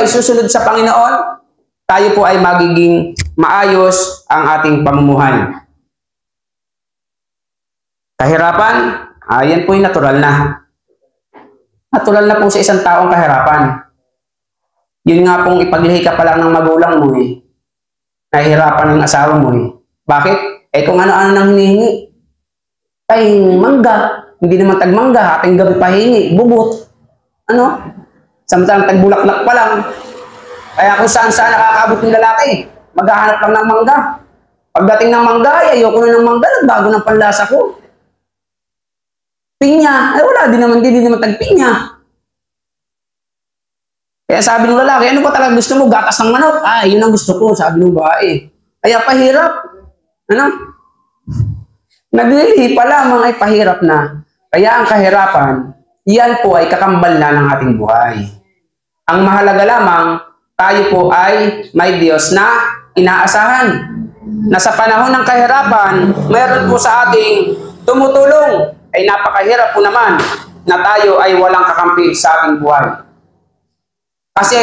ay susunod sa Panginoon, tayo po ay magiging maayos ang ating pamumuhay. Kahirapan, yan po yung natural na. Natural na po sa isang taong kahirapan. Yun nga pong ipaglihi ka pa lang ng magulang mo eh. Nahihirapan ng asawa mo eh. Bakit? Eh kung ano-ano nang hinihingi. Ay, mangga. Hindi naman tagmangga. Ating gabi pahingi. Bubot. Ano? Samantalang tagbulaklak pa lang. Kaya kung saan-saan nakakaabot ng lalaki, maghahanap lang ng mangga. Pagdating ng mangga, ay ayoko na ng mangga. Nagbago ng panlasa ko. Pinya. Ay wala, di naman tagpinya. Kaya sabi ng lalaki, ano ba talaga gusto mo? Gatas ng manok? Ay, yun ang gusto ko, sabi ng babae. Kaya pahirap. Ano? Naglilihi pa lamang ay pahirap na. Kaya ang kahirapan, yan po ay kakambal na ng ating buhay. Ang mahalaga lamang, tayo po ay may Diyos na inaasahan. Na sa panahon ng kahirapan, mayroon po sa ating tumutulong. Ay napakahirap po naman na tayo ay walang kakampi sa ating buhay. Kasi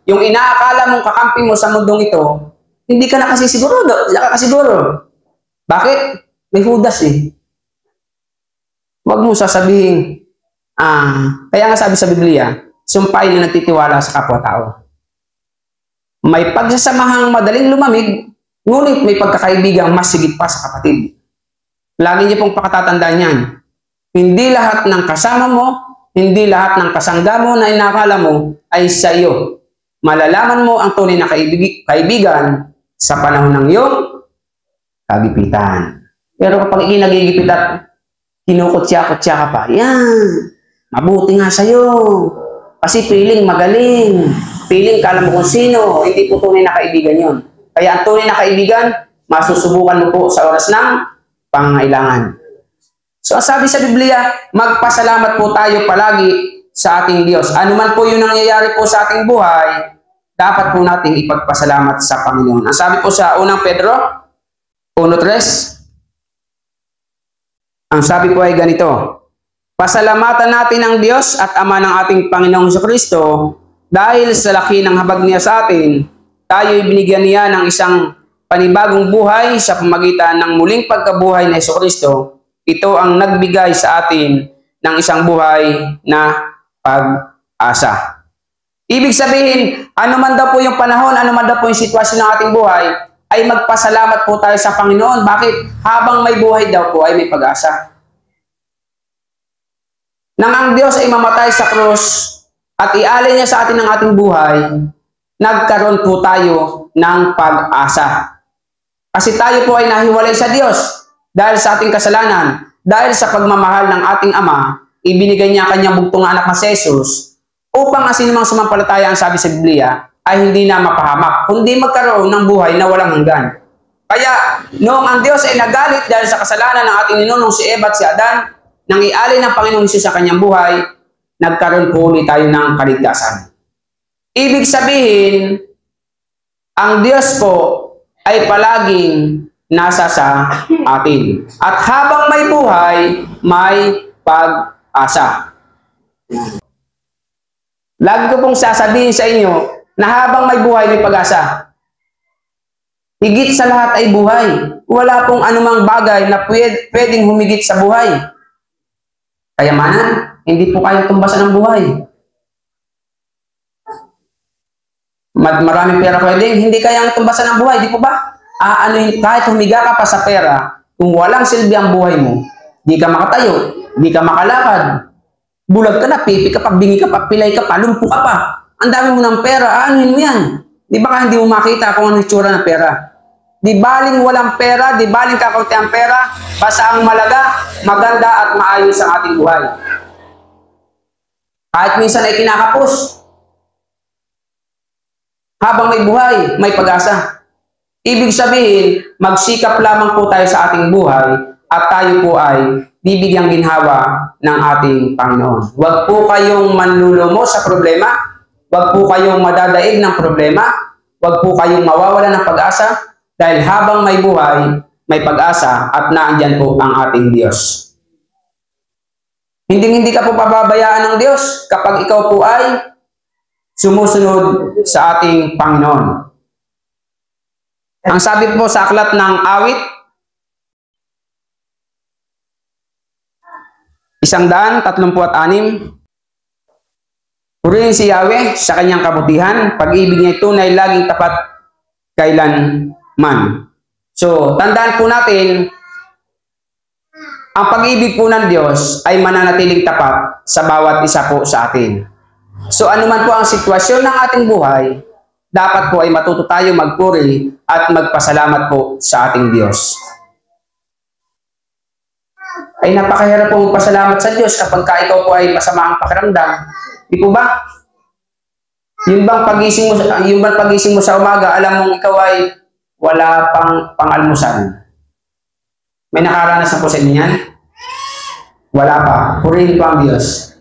yung inaakala mong kakampi mo sa mundong ito, hindi ka na kasi siguro. Bakit? May Judas eh. Huwag mo sasabihin, kaya nga sabi sa Biblia, sumpay na nagtitiwala sa kapwa-tao. May pagsasamahang madaling lumamig, ngunit may pagkakaibigang mas sigit pa sa kapatid. Lagi niyo pong pakatatandaan yan. Hindi lahat ng kasama mo, hindi lahat ng kasangga mo na inakala mo ay sa iyo. Malalaman mo ang tunay na kaibigan sa panahon ng iyong kagipitan. Pero kapag ikinagigipit at kinukutya-kutya ka pa, yan, mabuti nga sa iyo. Kasi piling magaling. Piling ka alam mo kung sino. Hindi po tunay na kaibigan yon. Kaya ang tunay na kaibigan, masusubukan mo po sa oras ng pangangailangan. So, sabi sa Biblia, magpasalamat po tayo palagi sa ating Diyos. Ano man po yung nangyayari po sa ating buhay, dapat po nating ipagpasalamat sa Panginoon. Ang sabi po sa unang Pedro 1:3, ang sabi po ay ganito, pasalamatan natin ang Diyos at Ama ng ating Panginoong Jesucristo dahil sa laki ng habag niya sa atin, tayo'y binigyan niya ng isang panibagong buhay sa pamagitan ng muling pagkabuhay ni Jesucristo. Ito ang nagbigay sa atin ng isang buhay na pag-asa. Ibig sabihin, ano man daw po yung panahon, ano man daw po yung sitwasyon ng ating buhay, ay magpasalamat po tayo sa Panginoon. Bakit? Habang may buhay daw po ay may pag-asa. Nang ang Diyos ay mamatay sa krus at ialay niya sa atin ang ating buhay, nagkaroon po tayo ng pag-asa. Kasi tayo po ay nahiwalay sa Diyos. Dahil sa ating kasalanan, dahil sa pagmamahal ng ating Ama, ibinigay niya kanyang bugtong anak na si Jesus upang ang sinumang sumampalataya, ang sabi sa Biblia, ay hindi na mapahamak, kundi magkaroon ng buhay na walang hanggan. Kaya, noong ang Diyos ay nagalit dahil sa kasalanan ng ating ninunong si Eva at si Adan, nang ialay ng Panginoong Hesus sa kanyang buhay, nagkaroon po ulit tayo ng kaligtasan. Ibig sabihin, ang Diyos po ay palaging nasa sa atin. At habang may buhay, may pag-asa. Lagi ko pong sasabihin sa inyo na habang may buhay, may pag-asa. Higit sa lahat ay buhay. Wala pong anumang bagay na pwedeng humigit sa buhay. Kayamanan, hindi po kayang tumbasan ng buhay. Maraming pera pwedeng, hindi kayang tumbasan ng buhay, di po ba? Kahit humiga ka pa sa pera, kung walang silbi ang buhay mo, di ka makatayo, di ka makalakad, bulag ka na, pipi ka pa, bingi ka pa, pilay ka pa, lumpo ka pa, ang dami mo ng pera, anuhin mo yan. Di ba ka hindi mo makita kung ano itsura ng pera? Di baling walang pera, di baling kakaunti ang pera, basta ang malaga, maganda at maayos ang ating buhay. Kahit minsan ay kinakapos, habang may buhay, may pag-asa. Ibig sabihin, magsikap lamang po tayo sa ating buhay at tayo po ay bibigyang ginhawa ng ating Panginoon. Huwag po kayong manlulumo sa problema. Huwag po kayong madadaig ng problema. Huwag po kayong mawawala ng pag-asa dahil habang may buhay, may pag-asa at naandyan po ang ating Diyos. Hindi ka po pababayaan ng Diyos kapag ikaw po ay sumusunod sa ating Panginoon. Ang sabi po sa aklat ng Awit, 136, purihin si Yahweh sa kanyang kabutihan, pag-ibig niya tunay, laging tapat kailanman. So, tandaan po natin, ang pag-ibig po ng Diyos ay mananatiling tapat sa bawat isa po sa atin. So, anuman po ang sitwasyon ng ating buhay, dapat po ay matuto tayo magpuri at magpasalamat po sa ating Diyos. Ay napakahirap po magpasalamat sa Diyos kapag ikaw po ay masama ang pakiramdam. Di po ba? Yung bang pagising mo sa umaga, alam mong ikaw ay wala pang pangalmusan. May nakaranas na po sa inyo yan? Wala pa. Purihin po ang Diyos.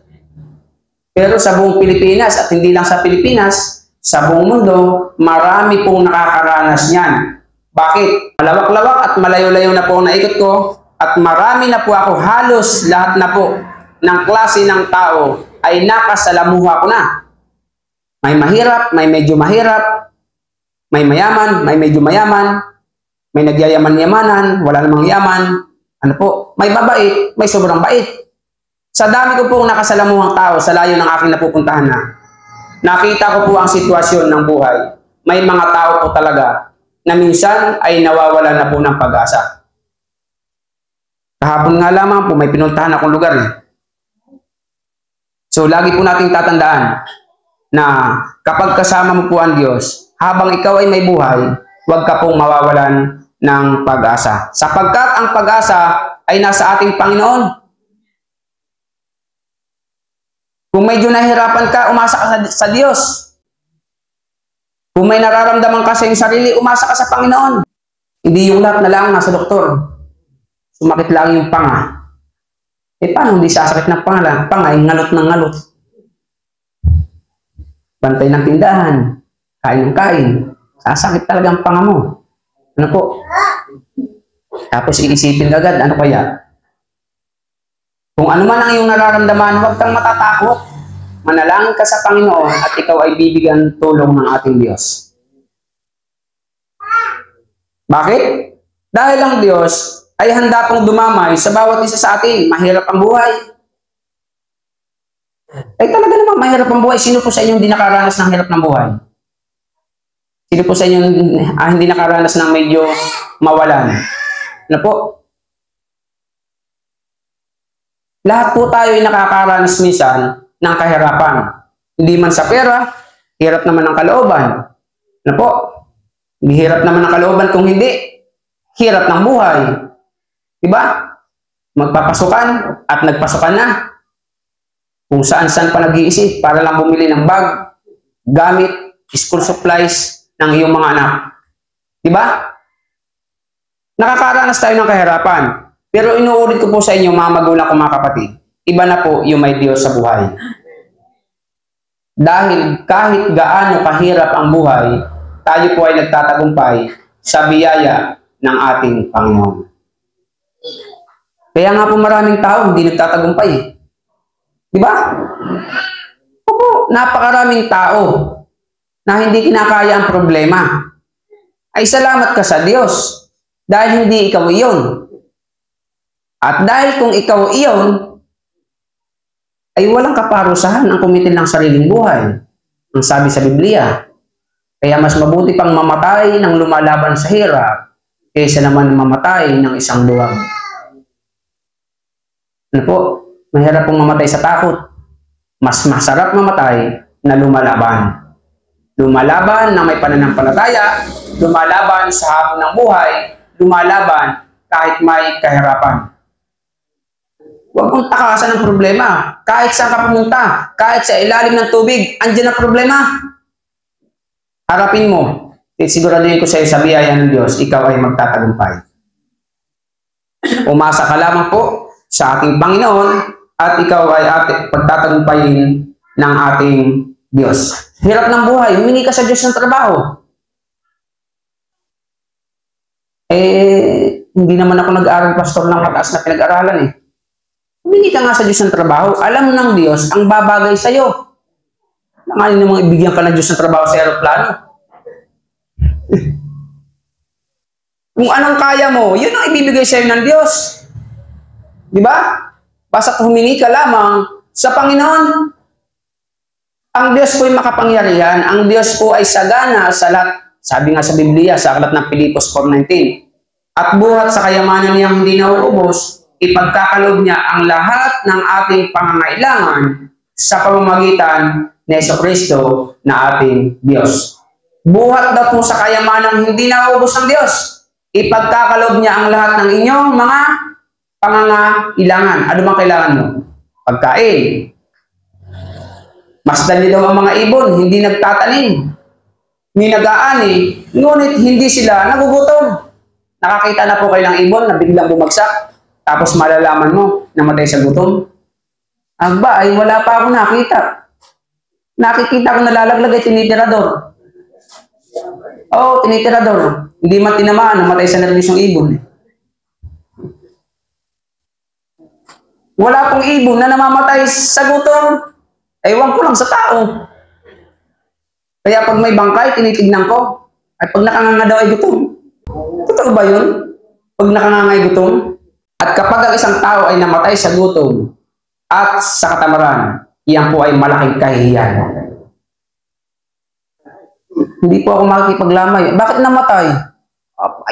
Pero sa buong Pilipinas, at hindi lang sa Pilipinas, sa buong mundo, marami pong nakakaranas niyan. Bakit? Malawak-lawak at malayo-layo na po ang naikot ko, at marami na po ako, halos lahat na po ng klase ng tao ay nakasalamuha ko na. May mahirap, may medyo mahirap, may mayaman, may medyo mayaman, may nagyayaman-yamanan, wala namang yaman, ano po, may babait, may sobrang bait. Sa dami ko pong nakasalamuhang tao sa layo ng aking napupuntahan na, nakita ko po ang sitwasyon ng buhay. May mga tao po talaga na minsan ay nawawalan na po ng pag-asa. Kahapon nga lamang po, may pinuntahan akong lugar eh. So, lagi po nating tatandaan na kapag kasama mo po ang Diyos, habang ikaw ay may buhay, huwag ka pong mawawalan ng pag-asa. Sapagkat ang pag-asa ay nasa ating Panginoon. Kung medyo nahirapan ka, umasa ka sa Diyos. Kung may nararamdaman ka sa iyong sarili, umasa ka sa Panginoon. Hindi yung lahat na lang nasa doktor. Sumakit lang yung panga. Eh paano hindi sasakit ng panga lang? Panga ay ngalot ng ngalot. Bantay ng tindahan. Kain ng kain. Sasakit talaga ang panga mo. Ano po? Tapos iisipin agad, ano kaya? Kung ano man ang iyong nararamdaman, huwag kang matatakot. Manalangin ka sa Panginoon at ikaw ay bibigyan tulong ng ating Diyos. Bakit? Dahil ang Diyos ay handa pong dumamay sa bawat isa sa atin. Mahirap ang buhay. Ay talaga namang mahirap ang buhay. Sino po sa inyo hindi nakaranas ng hirap ng buhay? Sino po sa inyo hindi nakaranas ng medyo mawalan? Ano po? Lahat po tayo ay nakakaranas minsan ng kahirapan. Hindi man sa pera, hirap naman ang kalooban. Ano po? Hindi hirap naman ang kalooban kung hindi. Hirap ng buhay. Diba? Magpapasukan at nagpasukan na. Kung saan-saan pa nag-iisip para lang bumili ng bag, gamit, school supplies ng iyong mga anak. Diba? Nakakaranas tayo ng kahirapan. Pero inuulit ko po sa inyo, mga magulang ko, mga kapatid, iba na po yung may Diyos sa buhay. Dahil kahit gaano kahirap ang buhay, tayo po ay nagtatagumpay sa biyaya ng ating Panginoon. Kaya nga po maraming tao hindi nagtatagumpay. Di ba? Opo, napakaraming tao na hindi kinakaya ang problema. Ay salamat ka sa Diyos dahil hindi ikaw iyon. At dahil kung ikaw iyon, ay walang kaparusahan ang kumitil ng sariling buhay. Ang sabi sa Biblia. Kaya mas mabuti pang mamatay ng lumalaban sa hirap kaysa naman mamatay ng isang buwag. Ano po? Mahirap pong mamatay sa takot. Mas masarap mamatay na lumalaban. Lumalaban na may pananampalataya, lumalaban sa hamon ng buhay, lumalaban kahit may kahirapan. Huwag mong takasan ng problema. Kahit saan ka pumunta, kahit sa ilalim ng tubig, andyan ang problema. Harapin mo. Siguraduhin ko sa iyo sa biyaya ng Diyos, ikaw ay magtatagumpay. Umasa ka lamang po sa ating Panginoon at ikaw ay pagtatagumpayin ng ating Diyos. Hirap ng buhay, humingi ka sa Diyos ng trabaho. Hindi naman ako nag-aaral pastor ng mataas na pinag-aralan eh. Humingi ka nga sa Diyos ng trabaho. Alam ng Diyos ang babagay sa iyo. Nangayon namang ibigyan ka ng Diyos ng trabaho sa aeroplano. Kung anong kaya mo, yun ang ibibigay sa'yo ng Diyos. Di ba? Basta't humingi ka lamang sa Panginoon. Ang Diyos po ay makapangyarihan. Ang Diyos po ay sagana sa lahat. Sabi nga sa Biblia, sa aklat ng Pilipos 4:19. At buhat sa kayamanan niyang hindi nauubos, ipagkakaloob niya ang lahat ng ating pangangailangan sa pamamagitan ni Jesucristo na ating Diyos. Buhat daw po sa kayamanan hindi nauubos ng Diyos. Ipagkakaloob niya ang lahat ng inyong mga pangangailangan. Ano bang kailangan mo? Pagkain. Masdan niyo daw ang mga ibon, hindi nagtatanim. May nag-aani, ngunit hindi sila nagugutom. Nakakita na po kayo ng ibon na biglang bumagsak, tapos malalaman mo, namatay sa gutom. Aba, ay wala pa ako nakita. Nakikita ko nalalaglag ay tinitirador. Oo, tinitirador. Hindi man tinamaan, namatay sa nervyos yung ibon. Wala pong ibon na namamatay sa gutom. Ewan ko lang sa tao. Kaya pag may bangkay, tinitignan ko. Ay pag nakanganga daw ay gutom. Totoo ba yun? Pag nakanganga ay gutom? At kapag ang isang tao ay namatay sa gutom at sa katamaran, iyan po ay malaking kahihiyan. Hindi po ako makikipaglamay. Bakit namatay?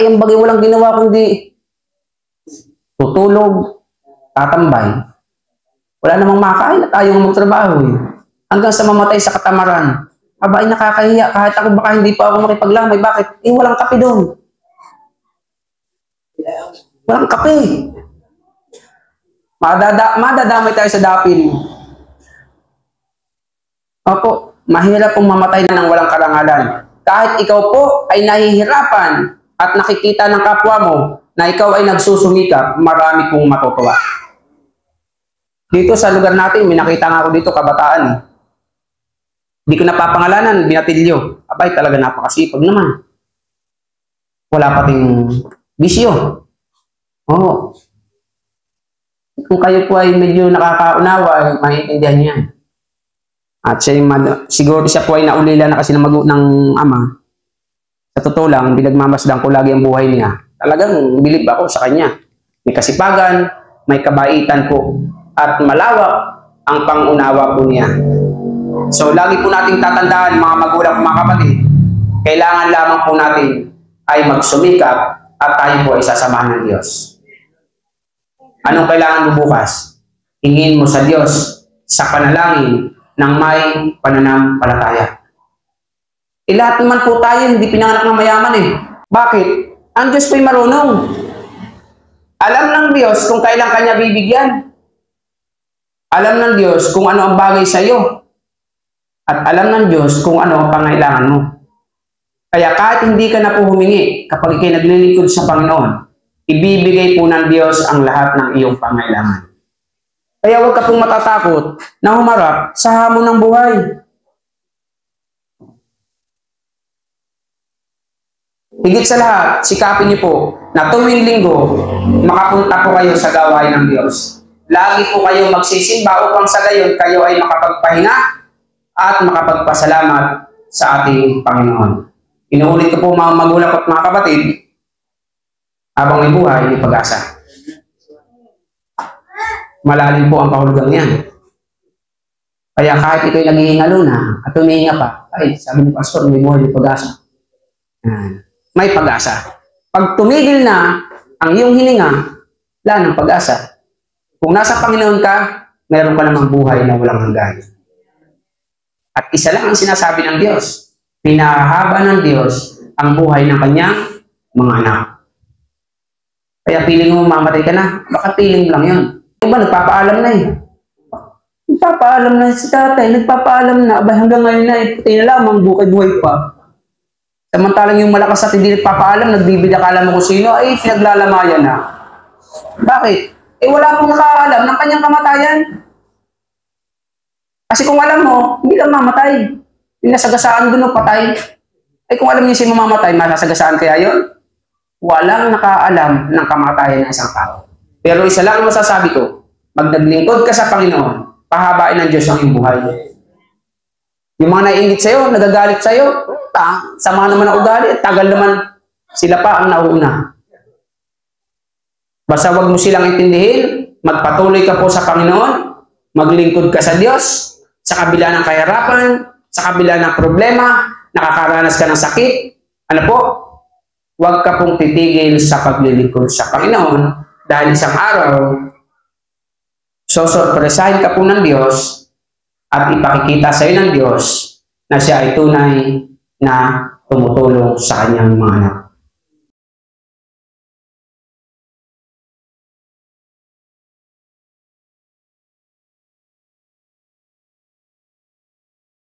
Ay, ang bagay walang ginawa kundi tutulog, tatambay. Wala namang makain at ayaw magtrabaho. Hanggang sa mamatay sa katamaran. Aba, ay nakakahiya. Kahit ako baka hindi pa ako makipaglamay. Bakit? Eh, walang kape doon. Walang kape. Madadamay tayo sa dapin. Opo, mahirap pong mamatay na ng walang karangalan. Kahit ikaw po ay nahihirapan at nakikita ng kapwa mo na ikaw ay nagsusumikap, marami pong matutuwa. Dito sa lugar natin, may nakita nga ako dito, kabataan. Hindi ko napapangalanan, binatilyo. Abay, talaga napakasipag naman. Wala pating bisyo. Oo. Kung kayo po ay medyo nakakaunawa, ay maintindihan niya. At siya siguro siya po ay naulila na kasi ng ama. Sa totoo lang, pinagmamasdan ko lagi ang buhay niya. Talagang bilib ako sa kanya. May kasipagan, may kabaitan po. At malawak ang pangunawa po niya. So, lagi po nating tatandaan, mga magulang, mga kapatid, kailangan lamang po natin ay magsumikap at tayo po ay sasamahan ng Diyos. Anong kailangan mo bukas? Hingin mo sa Diyos sa panalangin ng may pananampalataya. Lahat naman po tayo hindi pinanganak ng mayaman eh. Bakit? Ang Diyos po'y marunong. Alam ng Diyos kung kailan kanya bibigyan. Alam ng Diyos kung ano ang bagay sa iyo. At alam ng Diyos kung ano ang pangailangan mo. Kaya kahit hindi ka na po humingi, kapag ikay naglilingkod sa Panginoon, ibibigay po ng Diyos ang lahat ng iyong pangailangan. Kaya huwag ka pong matatakot na humarap sa hamon ng buhay. Higit sa lahat, sikapin niyo po na tuwing linggo, makapunta po kayo sa gawain ng Diyos. Lagi po kayo magsisimba upang sa gayon kayo ay makapagpahinga at makapagpasalamat sa ating Panginoon. Inuulit ko po mga magulang at mga kapatid, habang may buhay, may pag-asa. Malalim po ang kahulugan niyan. Kaya kahit ito'y naghihingalo na at humihinga pa, ay sabi ni Pastor, may buhay, may pag-asa. May pag-asa. Pag tumigil na ang iyong hininga, wala ng pag-asa. Kung nasa Panginoon ka, meron ka namang buhay na walang hanggan. At isa lang ang sinasabi ng Diyos, pinahaba ng Diyos ang buhay ng kanyang mga anak. Kaya piling mo mamatay ka na, baka piling lang yun. Diba, nagpapaalam na eh. Nagpapaalam na si tatay, nagpapaalam na, abay hanggang ngayon na eh, puti na lamang, bukay-buhay pa. Samantalang yung malakas at hindi nagpapaalam, nagbibida ka alam mo kung sino, ay pinaglalamayan na. Bakit? Eh wala pong nakaalam ng kanyang kamatayan. Kasi kung alam mo, hindi lang mamatay. Yung nasagasaan doon o patay. Eh kung alam niyo siya mamamatay, masasagasaan kaya yun? Walang nakaalam ng kamatayan ng isang tao. Pero isa lang ang masasabi ko, magnaglingkod ka sa Panginoon, pahabain ng Diyos ang iyong buhay. Yung mga naiingit sa'yo, nagagalit sa'yo, sama naman ang ugali, tagal naman sila pa ang nauna. Basta wag mo silang intindihin, magpatuloy ka po sa Panginoon, maglingkod ka sa Diyos, sa kabila ng kahirapan, sa kabila ng problema, nakakaranas ka ng sakit, ano po? Huwag ka pong titigil sa paglilingkod sa Panginoon dahil isang araw, sosorpresahin ka po ng Diyos at ipakikita sa iyo ng Diyos na siya ay tunay na tumutulong sa kanyang mga anak.